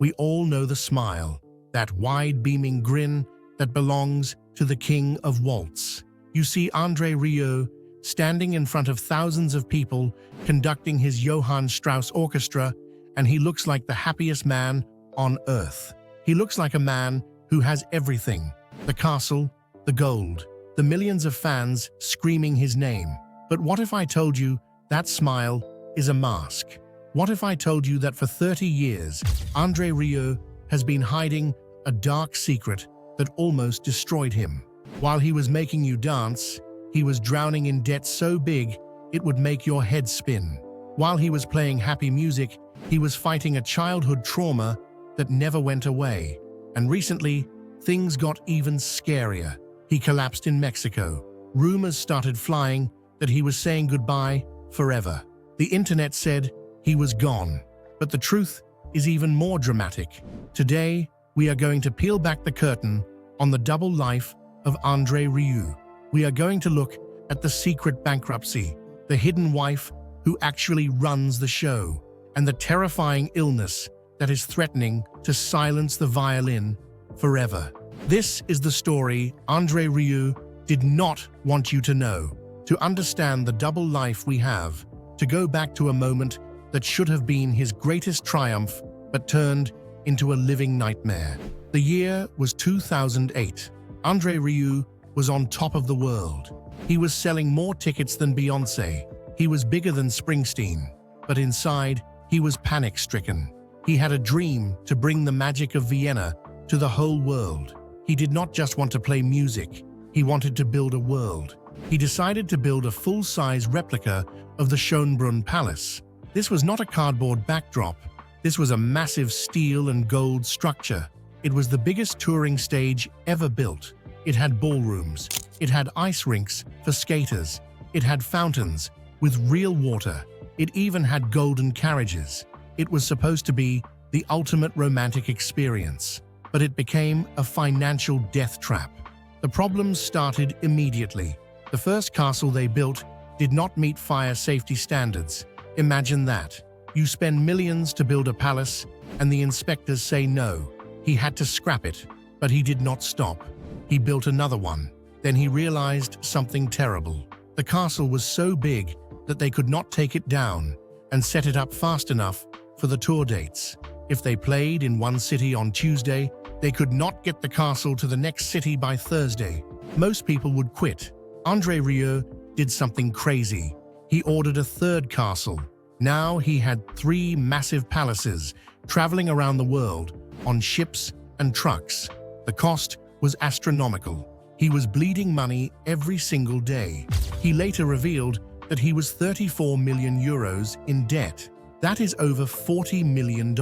We all know the smile, that wide beaming grin that belongs to the king of waltz. You see Andre Rieu standing in front of thousands of people conducting his Johann Strauss orchestra, and he looks like the happiest man on earth. He looks like a man who has everything: the castle, the gold, the millions of fans screaming his name. But what if I told you that smile is a mask? What if I told you that for 30 years, Andre Rieu has been hiding a dark secret that almost destroyed him? While he was making you dance, he was drowning in debt so big it would make your head spin. While he was playing happy music, he was fighting a childhood trauma that never went away. And recently, things got even scarier. He collapsed in Mexico. Rumors started flying that he was saying goodbye forever. The internet said he was gone. But the truth is even more dramatic. Today, we are going to peel back the curtain on the double life of Andre Rieu. We are going to look at the secret bankruptcy, the hidden wife who actually runs the show, and the terrifying illness that is threatening to silence the violin forever. This is the story Andre Rieu did not want you to know. To understand the double life we have, to go back to a moment that should have been his greatest triumph but turned into a living nightmare. The year was 2008. Andre Rieu was on top of the world. He was selling more tickets than Beyoncé. He was bigger than Springsteen. But inside, he was panic-stricken. He had a dream to bring the magic of Vienna to the whole world. He did not just want to play music. He wanted to build a world. He decided to build a full-size replica of the Schönbrunn Palace. This was not a cardboard backdrop. This was a massive steel and gold structure. It was the biggest touring stage ever built. It had ballrooms. It had ice rinks for skaters. It had fountains with real water. It even had golden carriages. It was supposed to be the ultimate romantic experience, but it became a financial death trap. The problems started immediately. The first castle they built did not meet fire safety standards. Imagine that. You spend millions to build a palace, and the inspectors say no. He had to scrap it, but he did not stop. He built another one. Then he realized something terrible. The castle was so big that they could not take it down and set it up fast enough for the tour dates. If they played in one city on Tuesday, they could not get the castle to the next city by Thursday. Most people would quit. Andre Rieu did something crazy. He ordered a third castle. Now he had 3 massive palaces traveling around the world on ships and trucks. The cost was astronomical. He was bleeding money every single day. He later revealed that he was 34 million euros in debt. That is over $40 million.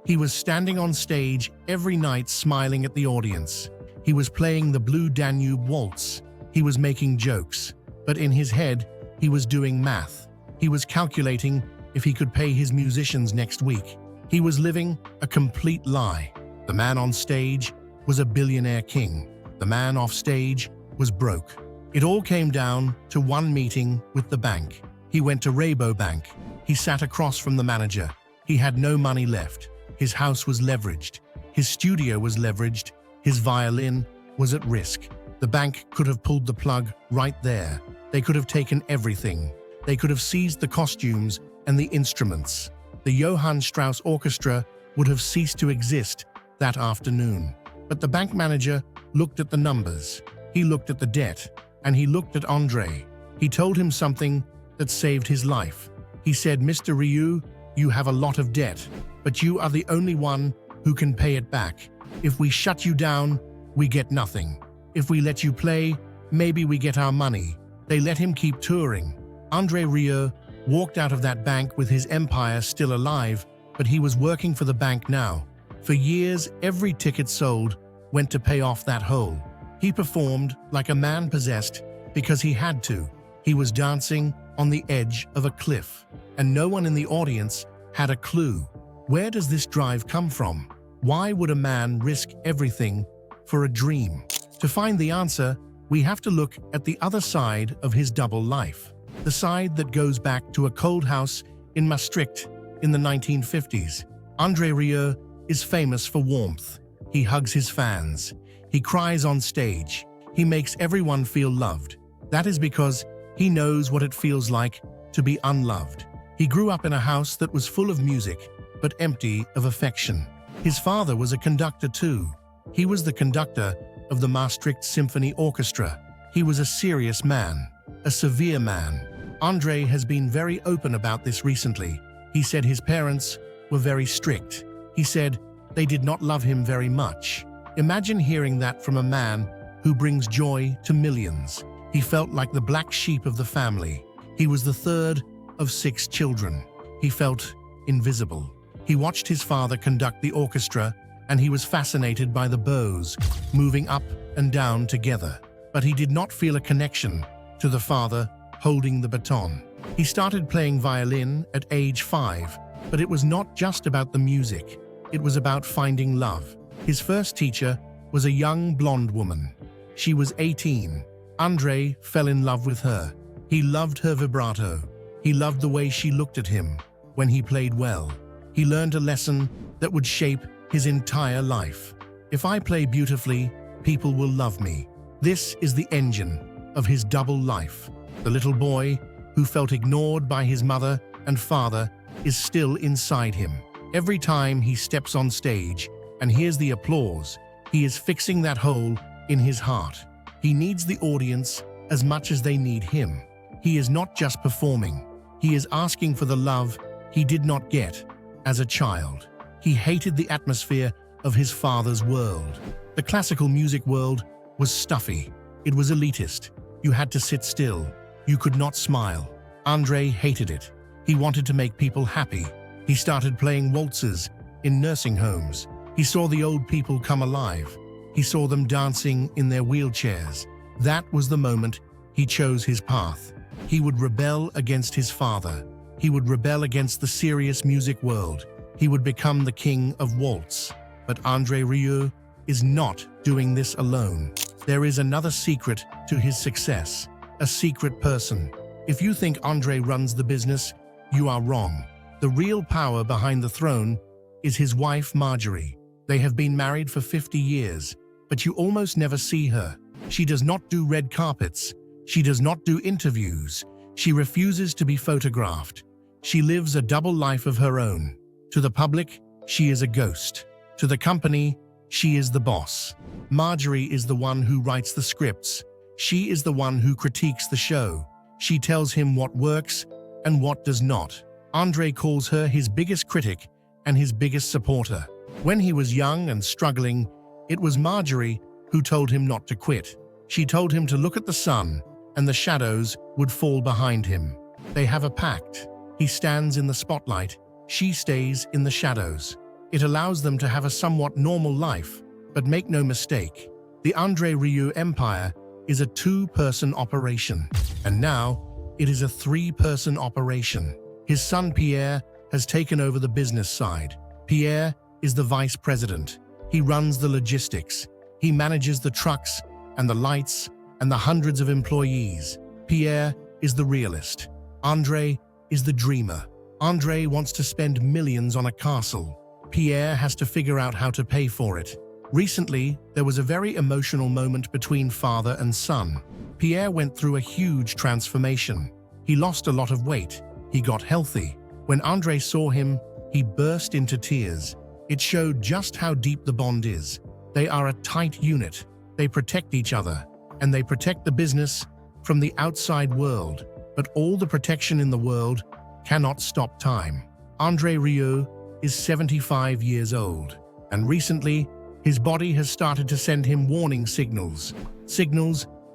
He was standing on stage every night smiling at the audience. He was playing the Blue Danube Waltz. He was making jokes. But in his head, he was doing math. He was calculating if he could pay his musicians next week. He was living a complete lie. The man on stage was a billionaire king. The man off stage was broke. It all came down to one meeting with the bank. He went to Rabobank. He sat across from the manager. He had no money left. His house was leveraged. His studio was leveraged. His violin was at risk. The bank could have pulled the plug right there. They could have taken everything. They could have seized the costumes and the instruments. The Johann Strauss Orchestra would have ceased to exist that afternoon. But the bank manager looked at the numbers. He looked at the debt, and he looked at Andre. He told him something that saved his life. He said, "Mr. Rieu, you have a lot of debt, but you are the only one who can pay it back. If we shut you down, we get nothing. If we let you play, maybe we get our money." They let him keep touring. Andre Rieu walked out of that bank with his empire still alive, but he was working for the bank now. For years, every ticket sold went to pay off that hole. He performed like a man possessed because he had to. He was dancing on the edge of a cliff, and no one in the audience had a clue. Where does this drive come from? Why would a man risk everything for a dream? To find the answer, we have to look at the other side of his double life. The side that goes back to a cold house in Maastricht in the 1950s. Andre Rieu is famous for warmth. He hugs his fans. He cries on stage. He makes everyone feel loved. That is because he knows what it feels like to be unloved. He grew up in a house that was full of music, but empty of affection. His father was a conductor too. He was the conductor of the Maastricht Symphony Orchestra. He was a serious man, a severe man. Andre has been very open about this recently. He said his parents were very strict. He said they did not love him very much. Imagine hearing that from a man who brings joy to millions. He felt like the black sheep of the family. He was the third of 6 children. He felt invisible. He watched his father conduct the orchestra, and he was fascinated by the bows moving up and down together. But he did not feel a connection to the father holding the baton. He started playing violin at age 5, but it was not just about the music. It was about finding love. His first teacher was a young blonde woman. She was 18. Andre fell in love with her. He loved her vibrato. He loved the way she looked at him when he played well. He learned a lesson that would shape his entire life. If I play beautifully, people will love me. This is the engine of his double life. The little boy who felt ignored by his mother and father is still inside him. Every time he steps on stage and hears the applause, he is fixing that hole in his heart. He needs the audience as much as they need him. He is not just performing. He is asking for the love he did not get as a child. He hated the atmosphere of his father's world. The classical music world was stuffy. It was elitist. You had to sit still. You could not smile. Andre hated it. He wanted to make people happy. He started playing waltzes in nursing homes. He saw the old people come alive. He saw them dancing in their wheelchairs. That was the moment he chose his path. He would rebel against his father. He would rebel against the serious music world. He would become the king of waltz. But Andre Rieu is not doing this alone. There is another secret to his success, a secret person. If you think Andre runs the business, you are wrong. The real power behind the throne is his wife, Marjorie. They have been married for 50 years, but you almost never see her. She does not do red carpets. She does not do interviews. She refuses to be photographed. She lives a double life of her own. To the public, she is a ghost. To the company, she is the boss. Marjorie is the one who writes the scripts. She is the one who critiques the show. She tells him what works and what does not. Andre calls her his biggest critic and his biggest supporter. When he was young and struggling, it was Marjorie who told him not to quit. She told him to look at the sun, and the shadows would fall behind him. They have a pact. He stands in the spotlight. She stays in the shadows. It allows them to have a somewhat normal life, but make no mistake, the Andre Rieu empire is a 2-person operation, and now it is a 3-person operation. His son Pierre has taken over the business side. Pierre is the vice president. He runs the logistics. He manages the trucks and the lights and the hundreds of employees. Pierre is the realist. Andre is the dreamer. Andre wants to spend millions on a castle. Pierre has to figure out how to pay for it. Recently, there was a very emotional moment between father and son. Pierre went through a huge transformation. He lost a lot of weight. He got healthy. When Andre saw him, he burst into tears. It showed just how deep the bond is. They are a tight unit. They protect each other, and they protect the business from the outside world. But all the protection in the world cannot stop time. Andre Rieu is 75 years old, and recently, his body has started to send him warning signals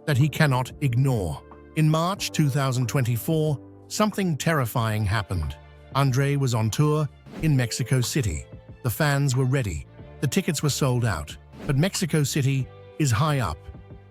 that he cannot ignore. In March 2024, something terrifying happened. Andre was on tour in Mexico City. The fans were ready. The tickets were sold out. But Mexico City is high up.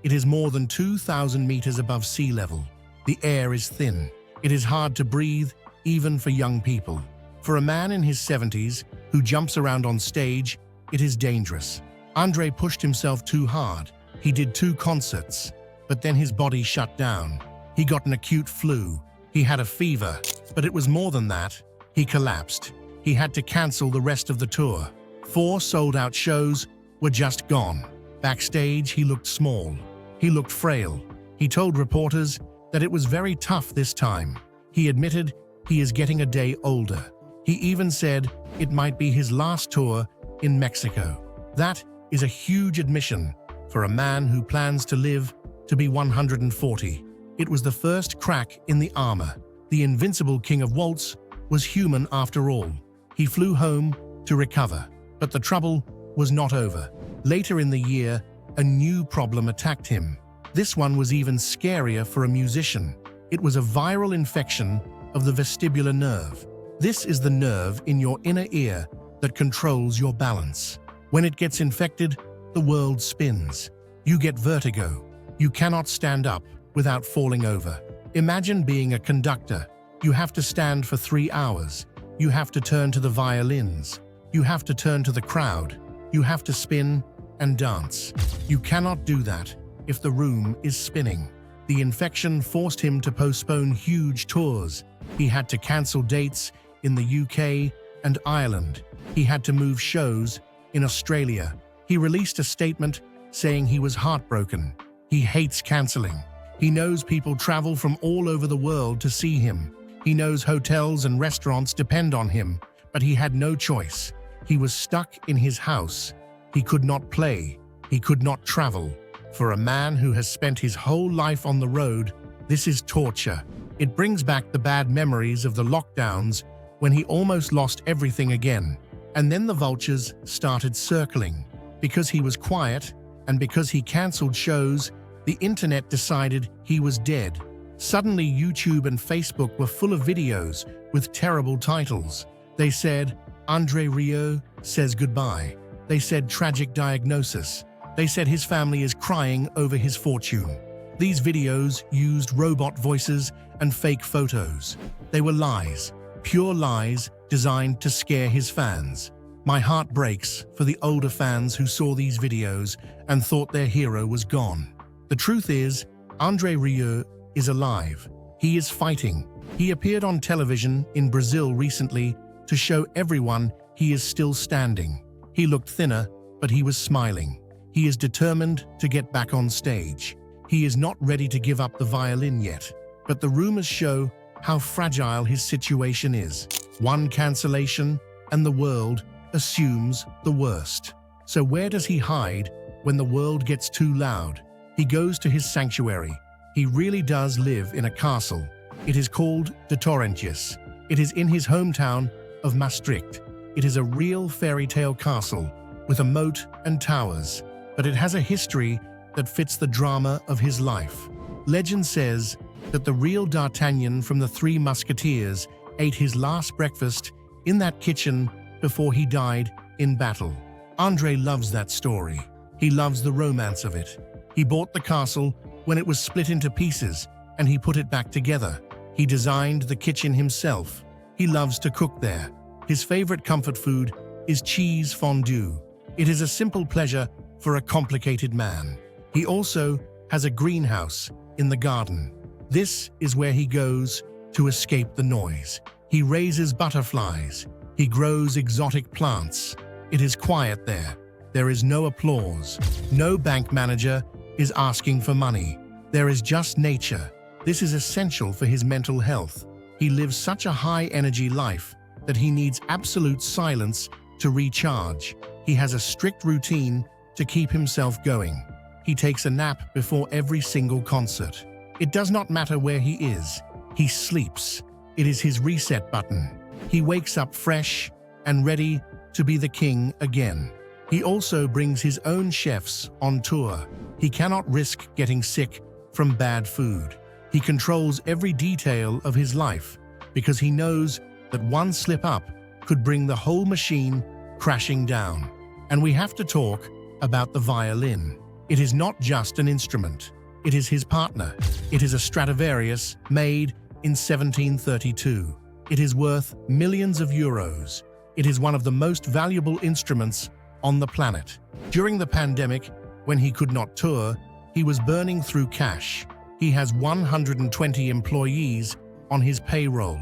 It is more than 2,000 meters above sea level. The air is thin. It is hard to breathe, even for young people. For a man in his 70s who jumps around on stage, it is dangerous. Andre pushed himself too hard. He did 2 concerts, but then his body shut down. He got an acute flu. He had a fever, but it was more than that. He collapsed. He had to cancel the rest of the tour. 4 sold-out shows were just gone. Backstage, he looked small. He looked frail. He told reporters that it was very tough this time. He admitted he is getting a day older. He even said it might be his last tour in Mexico. That is a huge admission for a man who plans to live to be 140. It was the first crack in the armor. The invincible King of Waltz was human after all. He flew home to recover. But the trouble was not over. Later in the year, a new problem attacked him. This one was even scarier for a musician. It was a viral infection of the vestibular nerve. This is the nerve in your inner ear that controls your balance. When it gets infected, the world spins. You get vertigo. You cannot stand up without falling over. Imagine being a conductor. You have to stand for 3 hours. You have to turn to the violins. You have to turn to the crowd. You have to spin and dance. You cannot do that if the room is spinning. The infection forced him to postpone huge tours. He had to cancel dates in the UK and Ireland. He had to move shows in Australia. He released a statement saying he was heartbroken. He hates canceling. He knows people travel from all over the world to see him. He knows hotels and restaurants depend on him, but he had no choice. He was stuck in his house. He could not play. He could not travel. For a man who has spent his whole life on the road, this is torture. It brings back the bad memories of the lockdowns when he almost lost everything again. And then the vultures started circling. Because he was quiet and because he cancelled shows, the internet decided he was dead. Suddenly, YouTube and Facebook were full of videos with terrible titles. They said, Andre Rieu says goodbye. They said tragic diagnosis. They said his family is crying over his fortune. These videos used robot voices and fake photos. They were lies, pure lies designed to scare his fans. My heart breaks for the older fans who saw these videos and thought their hero was gone. The truth is, Andre Rieu is alive. He is fighting. He appeared on television in Brazil recently to show everyone he is still standing. He looked thinner, but he was smiling. He is determined to get back on stage. He is not ready to give up the violin yet, but the rumors show how fragile his situation is. One cancellation, and the world assumes the worst. So where does he hide when the world gets too loud? He goes to his sanctuary. He really does live in a castle. It is called De Torrentius. It is in his hometown of Maastricht. It is a real fairy tale castle with a moat and towers, but it has a history that fits the drama of his life. Legend says that the real D'Artagnan from the Three Musketeers ate his last breakfast in that kitchen before he died in battle. Andre loves that story. He loves the romance of it. He bought the castle when it was split into pieces, and he put it back together. He designed the kitchen himself. He loves to cook there. His favorite comfort food is cheese fondue. It is a simple pleasure for a complicated man. He also has a greenhouse in the garden. This is where he goes to escape the noise. He raises butterflies. He grows exotic plants. It is quiet there. There is no applause. No bank manager is asking for money. There is just nature. This is essential for his mental health. He lives such a high-energy life that he needs absolute silence to recharge. He has a strict routine to keep himself going. He takes a nap before every single concert. It does not matter where he is. He sleeps. It is his reset button. He wakes up fresh and ready to be the king again. He also brings his own chefs on tour. He cannot risk getting sick from bad food. He controls every detail of his life because he knows that one slip up could bring the whole machine crashing down. And we have to talk about the violin. It is not just an instrument. It is his partner. It is a Stradivarius made in 1732. It is worth millions of euros. It is one of the most valuable instruments on the planet. During the pandemic, when he could not tour, he was burning through cash. He has 120 employees on his payroll.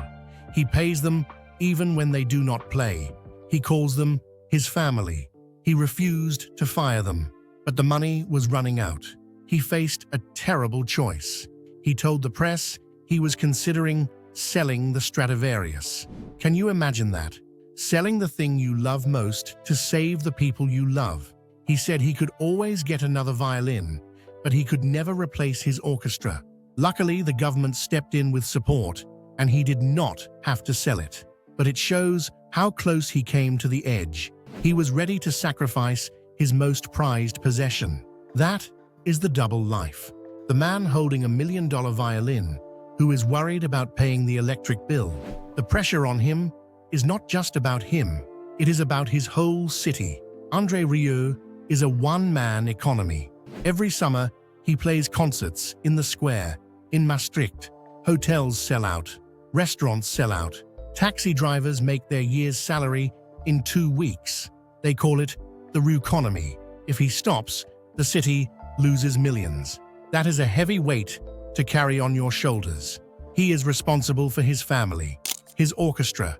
He pays them even when they do not play. He calls them his family. He refused to fire them, but the money was running out. He faced a terrible choice. He told the press he was considering selling the Stradivarius. Can you imagine that? Selling the thing you love most to save the people you love. He said he could always get another violin, but he could never replace his orchestra. Luckily, the government stepped in with support, and he did not have to sell it. But it shows how close he came to the edge. He was ready to sacrifice his most prized possession. That is the double life. The man holding $1 million violin, who is worried about paying the electric bill. The pressure on him is not just about him, it is about his whole city. Andre Rieu is a one-man economy. Every summer, he plays concerts in the square, in Maastricht. Hotels sell out, restaurants sell out. Taxi drivers make their year's salary in 2 weeks. They call it the Rieu economy. If he stops, the city loses millions. That is a heavy weight to carry on your shoulders. He is responsible for his family, his orchestra,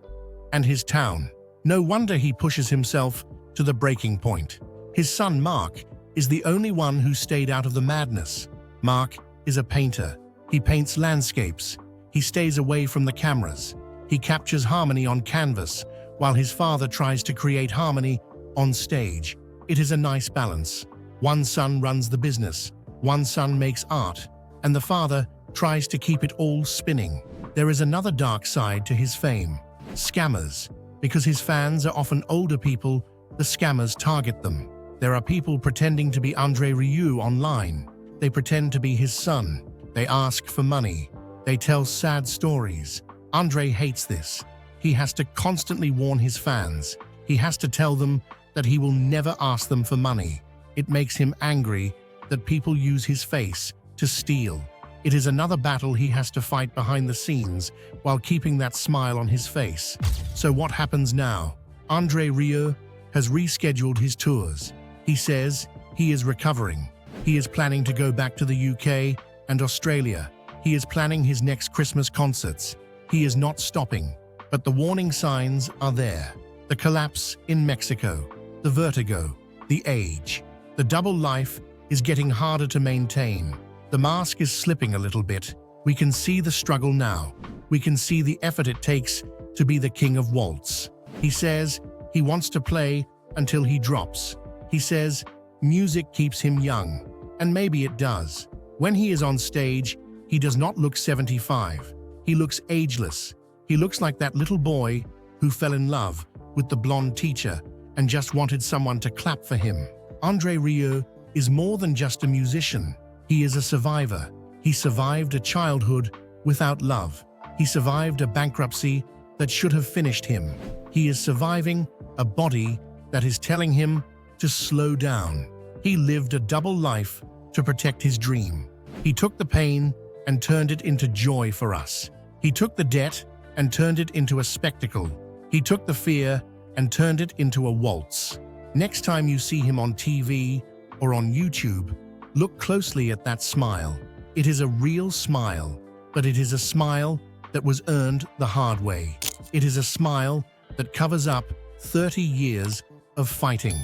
and his town. No wonder he pushes himself to the breaking point. His son, Mark, is the only one who stayed out of the madness. Mark is a painter. He paints landscapes. He stays away from the cameras. He captures harmony on canvas, while his father tries to create harmony on stage. It is a nice balance. One son runs the business, one son makes art, and the father tries to keep it all spinning. There is another dark side to his fame. Scammers. Because his fans are often older people, the scammers target them. There are people pretending to be Andre Rieu online. They pretend to be his son. They ask for money. They tell sad stories. Andre hates this. He has to constantly warn his fans. He has to tell them that he will never ask them for money. It makes him angry that people use his face to steal. It is another battle he has to fight behind the scenes while keeping that smile on his face. So what happens now? Andre Rieu has rescheduled his tours. He says he is recovering. He is planning to go back to the UK and Australia. He is planning his next Christmas concerts. He is not stopping, but the warning signs are there. The collapse in Mexico, the vertigo, the age. The double life is getting harder to maintain. The mask is slipping a little bit. We can see the struggle now. We can see the effort it takes to be the king of waltz. He says he wants to play until he drops. He says music keeps him young, and maybe it does. When he is on stage, he does not look 75. He looks ageless. He looks like that little boy who fell in love with the blonde teacher and just wanted someone to clap for him. Andre Rieu is more than just a musician. He is a survivor. He survived a childhood without love. He survived a bankruptcy that should have finished him. He is surviving a body that is telling him to slow down. He lived a double life to protect his dream. He took the pain and turned it into joy for us. He took the debt and turned it into a spectacle. He took the fear and turned it into a waltz. Next time you see him on TV or on YouTube, look closely at that smile. It is a real smile, but it is a smile that was earned the hard way. It is a smile that covers up 30 years of fighting,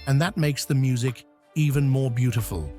and that makes the music even more beautiful.